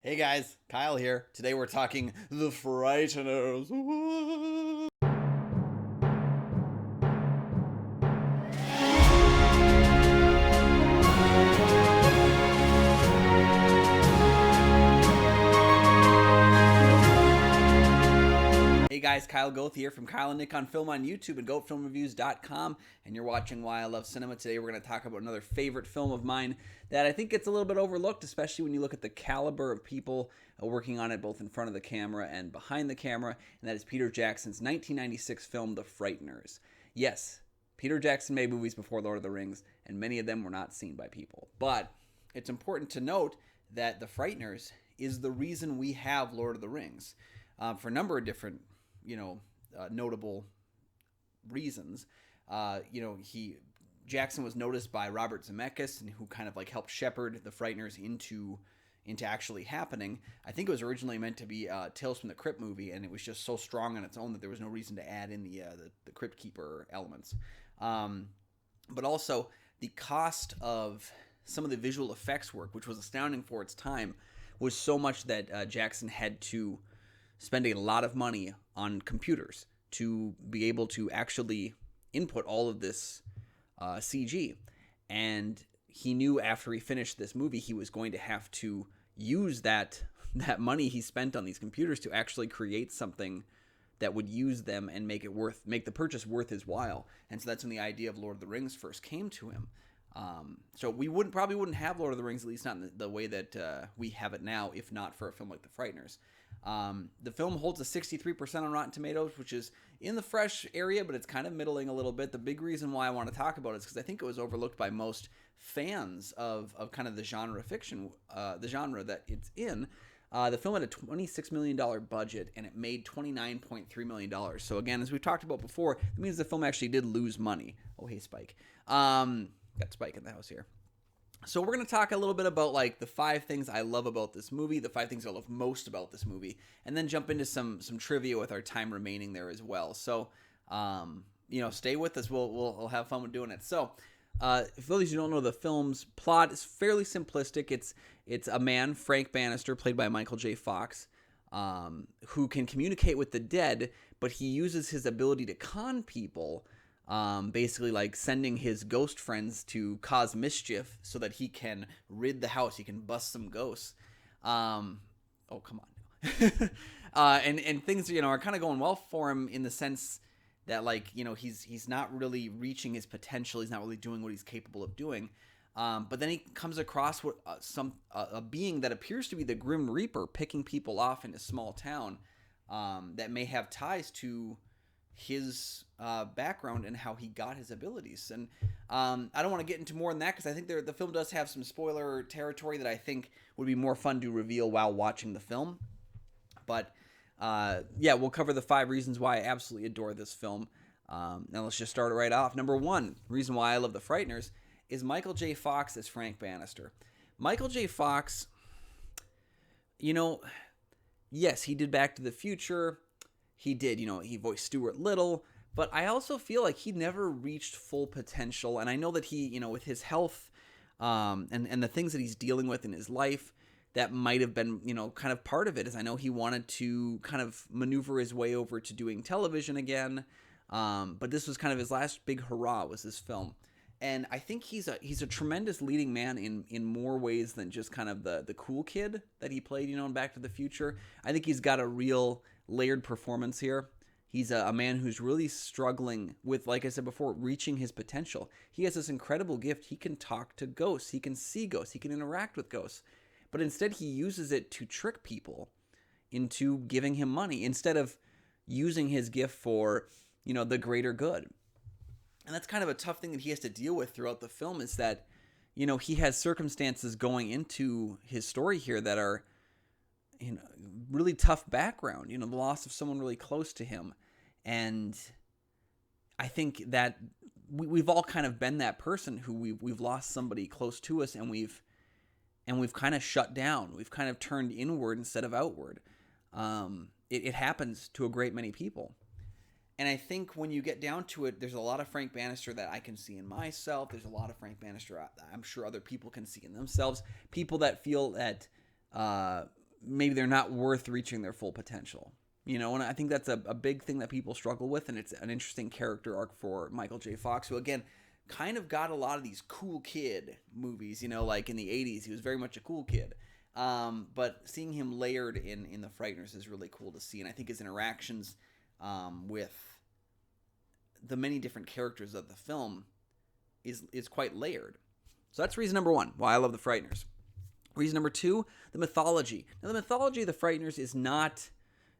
Hey guys, Kyle here. Today we're talking The Frighteners. Hey guys, Kyle Goethe here from Kyle and Nick on Film on YouTube and GoatFilmReviews.com, and you're watching Why I Love Cinema. Today we're going to talk about another favorite film of mine that I think gets a little bit overlooked, especially when you look at the caliber of people working on it both in front of the camera and behind the camera, and that is Peter Jackson's 1996 film The Frighteners. Yes, Peter Jackson made movies before Lord of the Rings, and many of them were not seen by people. But it's important to note that The Frighteners is the reason we have Lord of the Rings for a number of different notable reasons. He Jackson was noticed by Robert Zemeckis, and who kind of like helped shepherd the Frighteners into actually happening. I think it was originally meant to be a Tales from the Crypt movie, and it was just so strong on its own that there was no reason to add in the Crypt Keeper elements. But also the cost of some of the visual effects work, which was astounding for its time, was so much that Jackson had to spend a lot of money on computers to be able to actually input all of this CG. And he knew after he finished this movie, he was going to have to use that money he spent on these computers to actually create something that would use them and make the purchase worth his while. And so that's when the idea of Lord of the Rings first came to him. So we probably wouldn't have Lord of the Rings, at least not in the way that we have it now, if not for a film like The Frighteners. The film holds a 63% on Rotten Tomatoes, which is in the fresh area, but it's kind of middling a little bit. The big reason why I want to talk about it is because I think it was overlooked by most fans of kind of the genre fiction, the genre that it's in. The film had a $26 million budget, and it made $29.3 million. So again, as we've talked about before, it means the film actually did lose money. Oh, hey, Spike. Got Spike in the house here. So we're going to talk a little bit about like the 5 things I love about this movie, the 5 things I love most about this movie, and then jump into some trivia with our time remaining there as well. So, stay with us. We'll have fun with doing it. So, for those who don't know, the film's plot is fairly simplistic. It's a man, Frank Bannister, played by Michael J. Fox, who can communicate with the dead, but he uses his ability to con people. Basically like sending his ghost friends to cause mischief so that he can rid the house. He can bust some ghosts. Oh, come on. And things, are kind of going well for him in the sense that he's not really reaching his potential. He's not really doing what he's capable of doing. But then he comes across a being that appears to be the Grim Reaper, picking people off in a small town, that may have ties to his background and how he got his abilities. And I don't want to get into more than that because I think the film does have some spoiler territory that I think would be more fun to reveal while watching the film. But we'll cover the 5 reasons why I absolutely adore this film. Now let's just start it right off. Number 1, reason why I love The Frighteners is Michael J. Fox as Frank Bannister. Michael J. Fox, yes, he did Back to the Future. He did, he voiced Stuart Little, but I also feel like he never reached full potential. And I know that he, with his health and the things that he's dealing with in his life, that might have been, kind of part of it. Is I know he wanted to kind of maneuver his way over to doing television again, but this was kind of his last big hurrah, was this film. And I think he's a tremendous leading man in more ways than just kind of the cool kid that he played, in Back to the Future. I think he's got a real layered performance here. He's a man who's really struggling with, like I said before, reaching his potential. He has this incredible gift. He can talk to ghosts. He can see ghosts. He can interact with ghosts. But instead, he uses it to trick people into giving him money instead of using his gift for, the greater good. And that's kind of a tough thing that he has to deal with throughout the film, is that, he has circumstances going into his story here that are, really tough background, the loss of someone really close to him. And I think that we've all kind of been that person who we've lost somebody close to us, and we've kind of shut down. We've kind of turned inward instead of outward. It happens to a great many people. And I think when you get down to it, there's a lot of Frank Bannister that I can see in myself. There's a lot of Frank Bannister I'm sure other people can see in themselves. People that feel that maybe they're not worth reaching their full potential. And I think that's a big thing that people struggle with, and it's an interesting character arc for Michael J. Fox, who, again, kind of got a lot of these cool kid movies, like in the 80s. He was very much a cool kid. But seeing him layered in The Frighteners is really cool to see, and I think his interactions with the many different characters of the film is quite layered. So that's reason number one, why I love The Frighteners. Reason number two, the mythology. Now, the mythology of The Frighteners is not...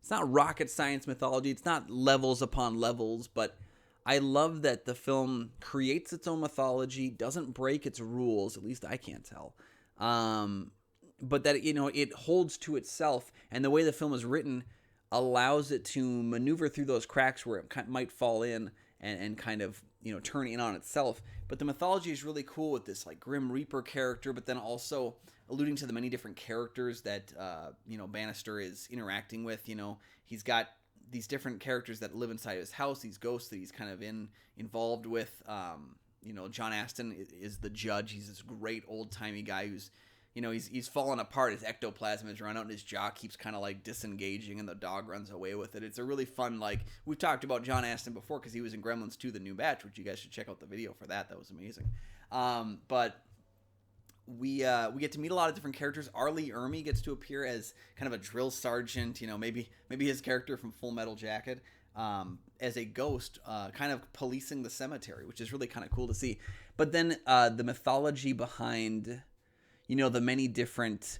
It's not rocket science mythology. It's not levels upon levels, but I love that the film creates its own mythology, doesn't break its rules, at least I can't tell, but that, it holds to itself, and the way the film is written allows it to maneuver through those cracks where it might fall in and kind of, turn in on itself. But the mythology is really cool with this, like, Grim Reaper character, but then also alluding to the many different characters that, Bannister is interacting with. He's got these different characters that live inside his house, these ghosts that he's kind of involved with. John Astin is the judge. He's this great old-timey guy who's, he's fallen apart. His ectoplasm is run out, and his jaw keeps kind of like disengaging, and the dog runs away with it. It's a really fun, we've talked about John Astin before because he was in Gremlins 2: The New Batch, which you guys should check out the video for that. That was amazing. But we get to meet a lot of different characters. R. Lee Ermey gets to appear as kind of a drill sergeant, maybe his character from Full Metal Jacket, as a ghost, kind of policing the cemetery, which is really kind of cool to see. But then the mythology behind, the many different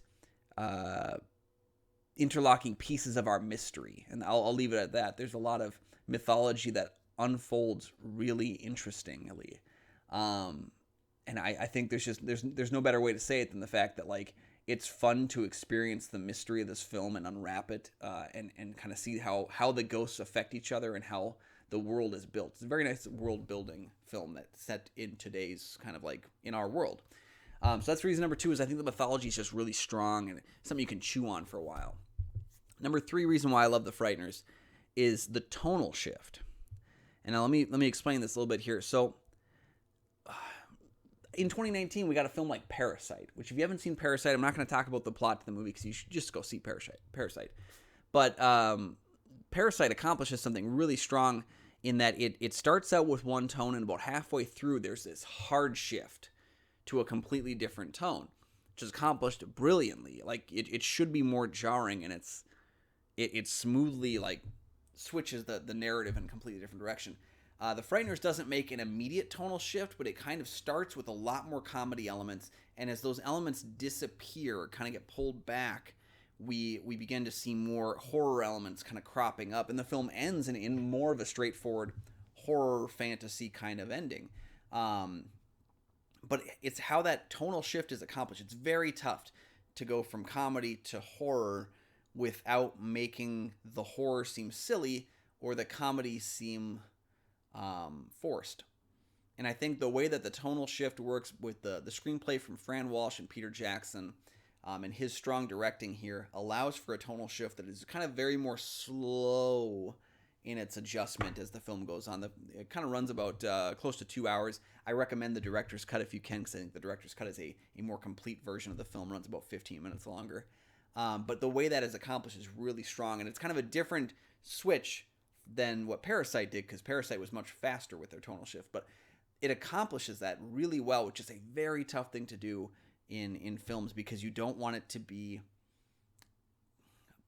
interlocking pieces of our mystery, and I'll leave it at that. There's a lot of mythology that unfolds really interestingly. And I think there's no better way to say it than the fact that, it's fun to experience the mystery of this film and unwrap it, and kind of see how the ghosts affect each other and how the world is built. It's a very nice world building film that's set in today's kind of in our world. So that's reason number two, is I think the mythology is just really strong and something you can chew on for a while. Number three reason why I love The Frighteners is the tonal shift. And now let me explain this a little bit here. So in 2019, we got a film like Parasite, which if you haven't seen Parasite, I'm not going to talk about the plot to the movie because you should just go see Parasite. But Parasite accomplishes something really strong in that it starts out with one tone, and about halfway through, there's this hard shift to a completely different tone, which is accomplished brilliantly. It should be more jarring, and it smoothly switches the narrative in a completely different direction. The Frighteners doesn't make an immediate tonal shift, but it kind of starts with a lot more comedy elements, and as those elements disappear, kind of get pulled back, we begin to see more horror elements kind of cropping up, and the film ends in more of a straightforward horror fantasy kind of ending. But it's how that tonal shift is accomplished. It's very tough to go from comedy to horror without making the horror seem silly or the comedy seem forced. And I think the way that the tonal shift works with the screenplay from Fran Walsh and Peter Jackson, and his strong directing here, allows for a tonal shift that is kind of very more slow in its adjustment as the film goes on. It kind of runs about close to 2 hours. I recommend the director's cut if you can, because I think the director's cut is a more complete version of the film. It runs about 15 minutes longer. But the way that is accomplished is really strong, and it's kind of a different switch than what Parasite did, because Parasite was much faster with their tonal shift. But it accomplishes that really well, which is a very tough thing to do in films, because you don't want it to be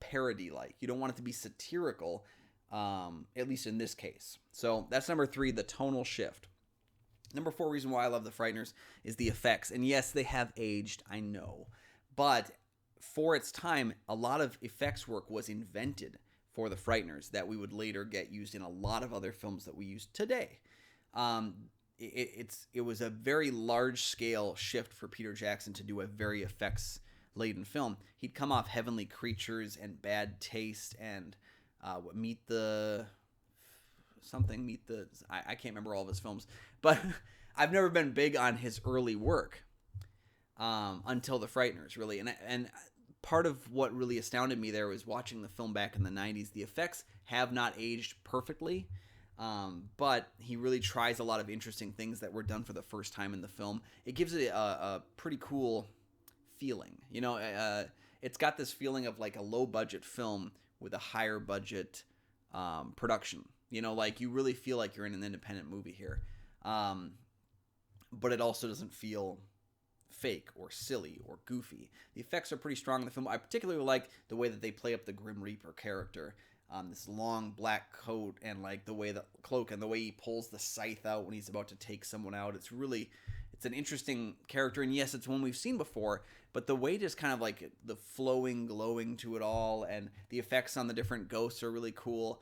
parody-like. You don't want it to be satirical, at least in this case. So that's number three, the tonal shift. Number four reason why I love The Frighteners is the effects. And yes, they have aged, I know. But for its time, a lot of effects work was invented for The Frighteners that we would later get used in a lot of other films that we use today. It was a very large-scale shift for Peter Jackson to do a very effects-laden film. He'd come off Heavenly Creatures and Bad Taste and I can't remember all of his films, but I've never been big on his early work until The Frighteners, really. And part of what really astounded me there was watching the film back in the 90s. The effects have not aged perfectly, but he really tries a lot of interesting things that were done for the first time in the film. It gives it a pretty cool feeling. it's got this feeling of like a low budget film with a higher budget production. Like you really feel like you're in an independent movie here. But it also doesn't feel fake or silly or goofy. The effects are pretty strong in the film. I particularly like the way that they play up the Grim Reaper character. This long black coat and like the way the cloak and the way he pulls the scythe out when he's about to take someone out. It's an interesting character, and yes, it's one we've seen before, but the way just kind of like the flowing, glowing to it all, and the effects on the different ghosts are really cool.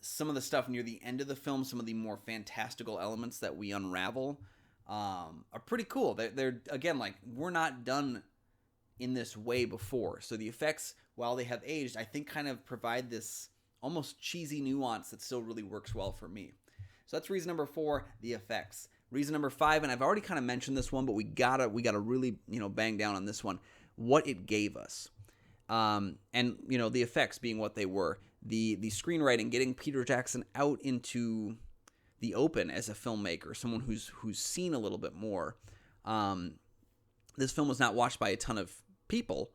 Some of the stuff near the end of the film, some of the more fantastical elements that we unravel are pretty cool. They're again, like, we're not done in this way before. So the effects, while they have aged, I think kind of provide this almost cheesy nuance that still really works well for me. So that's reason number 4, the effects. Reason number 5, and I've already kind of mentioned this one, but we gotta really bang down on this one. What it gave us, and the effects being what they were, the screenwriting, getting Peter Jackson out into the open as a filmmaker, someone who's seen a little bit more. This film was not watched by a ton of people,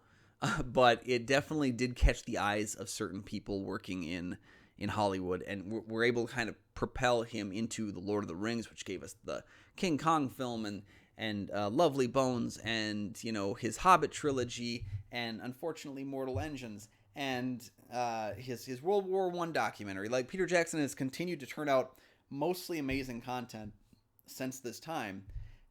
but it definitely did catch the eyes of certain people working in Hollywood, and we're able to kind of propel him into the Lord of the Rings, which gave us the King Kong film and Lovely Bones, and his Hobbit trilogy, and unfortunately Mortal Engines, and his World War I documentary. Like, Peter Jackson has continued to turn out mostly amazing content since this time.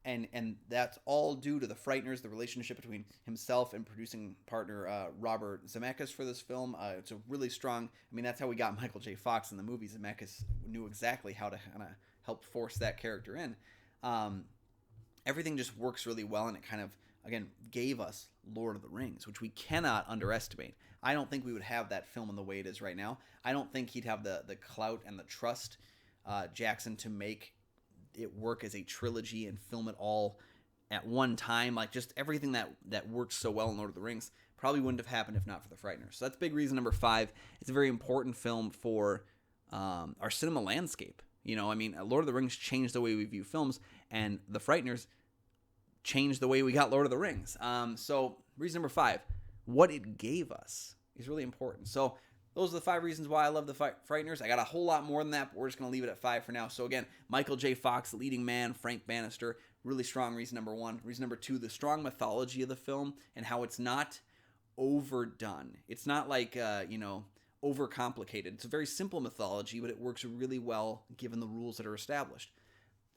And that's all due to The Frighteners, the relationship between himself and producing partner Robert Zemeckis for this film. It's a really strong... that's how we got Michael J. Fox in the movie. Zemeckis knew exactly how to kind of help force that character in. Everything just works really well, and it kind of, again, gave us Lord of the Rings, which we cannot underestimate. I don't think we would have that film in the way it is right now. I don't think he'd have the clout and the trust, Jackson, to make it work as a trilogy and film it all at one time. Like, just everything that works so well in Lord of the Rings probably wouldn't have happened if not for The Frighteners. So that's big reason number 5. It's a very important film for our cinema landscape. Lord of the Rings changed the way we view films, and The Frighteners changed the way we got Lord of the Rings. So reason number 5, what it gave us is really important. So those are the 5 reasons why I love The Frighteners. I got a whole lot more than that, but we're just going to leave it at 5 for now. So again, Michael J. Fox, leading man, Frank Bannister, really strong reason number 1. Reason number 2, the strong mythology of the film and how it's not overdone. It's not like, overcomplicated. It's a very simple mythology, but it works really well given the rules that are established.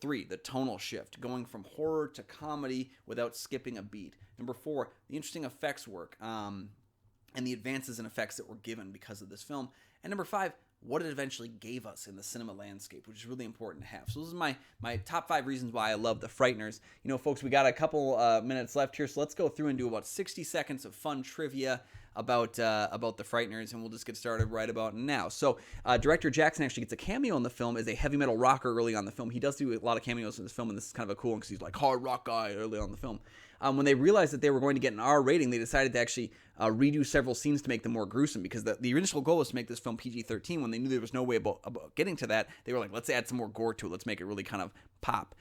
3, the tonal shift, going from horror to comedy without skipping a beat. Number 4, the interesting effects work. And the advances in effects that were given because of this film. And number 5, what it eventually gave us in the cinema landscape, which is really important to have. So those are my top 5 reasons why I love The Frighteners. Folks, we got a couple minutes left here, so let's go through and do about 60 seconds of fun trivia about The Frighteners, and we'll just get started right about now. So director Jackson actually gets a cameo in the film as a heavy metal rocker early on in the film. He does do a lot of cameos in this film, and this is kind of a cool one because he's like hard rock guy early on in the film. When they realized that they were going to get an R rating, they decided to actually redo several scenes to make them more gruesome, because the initial goal was to make this film PG-13. When they knew there was no way about getting to that, they were like, let's add some more gore to it. Let's make it really kind of pop.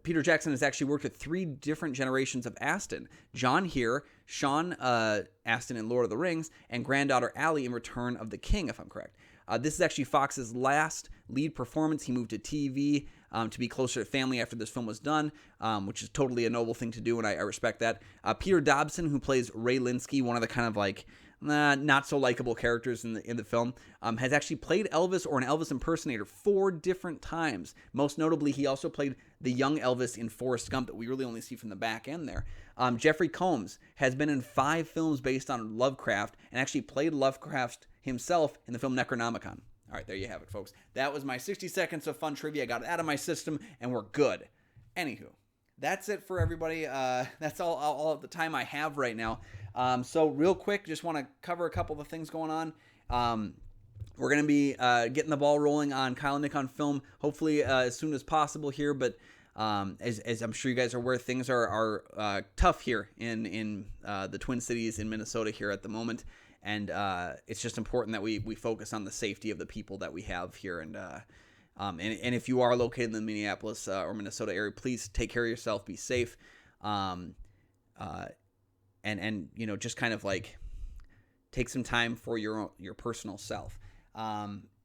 Peter Jackson has actually worked with 3 different generations of Aston. John here, Sean Aston in Lord of the Rings, and granddaughter Allie in Return of the King, if I'm correct. This is actually Fox's last lead performance. He moved to TV to be closer to family after this film was done, which is totally a noble thing to do, and I respect that. Peter Dobson, who plays Ray Linsky, one of the kind of like not so likable characters in the film, has actually played Elvis or an Elvis impersonator 4 different times. Most notably, he also played the young Elvis in Forrest Gump that we really only see from the back end there. Jeffrey Combs has been in 5 films based on Lovecraft and actually played Lovecraft himself in the film Necronomicon. All right, there you have it, folks. That was my 60 seconds of fun trivia. I got it out of my system, and we're good. Anywho, that's it for everybody. That's all the time I have right now. So real quick, just want to cover a couple of the things going on. We're going to be getting the ball rolling on Kyle and Nick on Film, hopefully as soon as possible here. But as I'm sure you guys are aware, things are tough here in the Twin Cities in Minnesota here at the moment. And it's just important that we focus on the safety of the people that we have here. And if you are located in the Minneapolis or Minnesota area, please take care of yourself. Be safe. and just kind of like take some time for your personal self.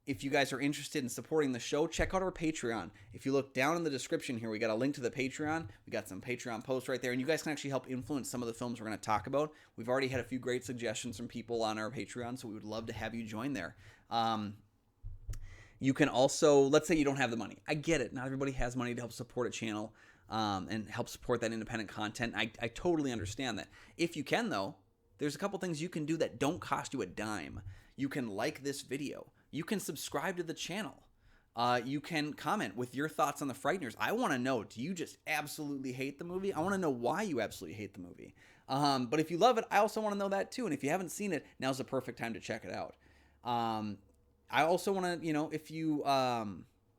If you guys are interested in supporting the show, check out our Patreon. If you look down in the description here, we got a link to the Patreon. We got some Patreon posts right there, and you guys can actually help influence some of the films we're going to talk about. We've already had a few great suggestions from people on our Patreon, so we would love to have you join there. You can also, let's say you don't have the money. I get it. Not everybody has money to help support a channel and help support that independent content. I totally understand that. If you can, though, there's a couple things you can do that don't cost you a dime. You can like this video. You can subscribe to the channel. You can comment with your thoughts on The Frighteners. I want to know, do you just absolutely hate the movie? I want to know why you absolutely hate the movie. But if you love it, I also want to know that too. And if you haven't seen it, now's the perfect time to check it out. I also want to,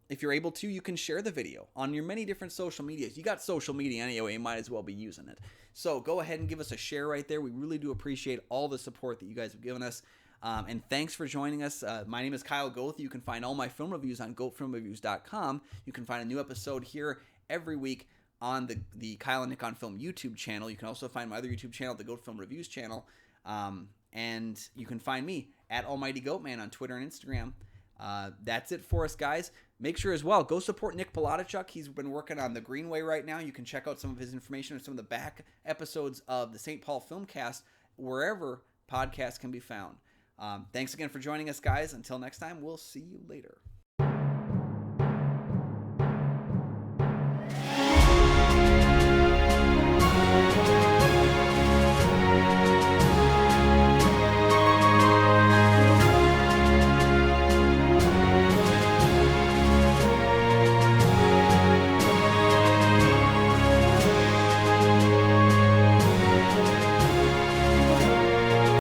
if you're able to, you can share the video on your many different social medias. You got social media anyway, you might as well be using it. So go ahead and give us a share right there. We really do appreciate all the support that you guys have given us. And thanks for joining us. My name is Kyle Goethe. You can find all my film reviews on goatfilmreviews.com. You can find a new episode here every week on the Kyle and Nick on Film YouTube channel. You can also find my other YouTube channel, the Goat Film Reviews channel. And you can find me at Almighty Goatman on Twitter and Instagram. That's it for us, guys. Make sure as well, go support Nick Palatichuk. He's been working on The Greenway right now. You can check out some of his information and some of the back episodes of the St. Paul Filmcast wherever podcasts can be found. Thanks again for joining us, guys. Until next time, we'll see you later.